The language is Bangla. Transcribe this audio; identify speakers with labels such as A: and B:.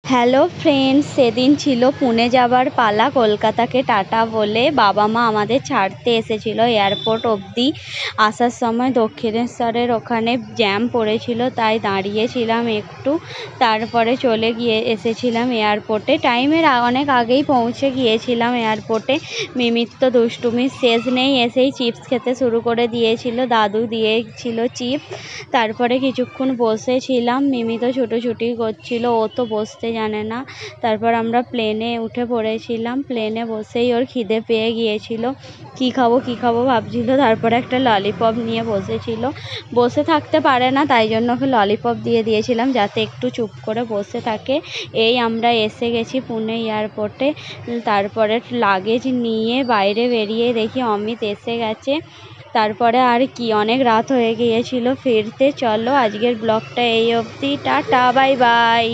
A: হ্যালো ফ্রেন্ডস, সেদিন ছিল পুনে যাবার পালা। কলকাতাকে টাটা বলে বাবা মা আমাদের ছাড়তে এসেছিল এয়ারপোর্ট অবধি। আসার সময় দক্ষিণেশ্বরের ওখানে জ্যাম পড়েছিল, তাই দাঁড়িয়েছিলাম একটু, তারপরে চলে এসেছিলাম এয়ারপোর্টে। টাইমের অনেক আগেই পৌঁছে গিয়েছিলাম এয়ারপোর্টে। মিমির তো দুষ্টুমির শেষ নেই, এসেই চিপস খেতে শুরু করে দিয়েছিল, দাদু দিয়েছিল চিপস। তারপরে কিছুক্ষণ বসেছিলাম, মিমি তো ছুটোছুটি করছিল, ও তো বসতে জানে না। তারপর আমরা প্লেনে উঠে পড়েছিলাম। প্লেনে বসেই ওর খিদে পেয়ে গিয়েছিল, কী খাবো ভাবছিল। তারপরে একটা ললিপপ নিয়ে বসেছিল, বসে থাকতে পারে না, তাই জন্য ওকে ললিপপ দিয়ে দিয়েছিলাম যাতে একটু চুপ করে বসে থাকে। এই আমরা এসে গেছি পুনে এয়ারপোর্টে। তারপরে লাগেজ নিয়ে বাইরে বেরিয়ে দেখি অমিত এসে গেছে। তারপরে আর কি, অনেক রাত হয়ে গিয়েছিল ফিরতে। চলো আজকের ব্লগটা এই অবধি, টাটা বাই বাই।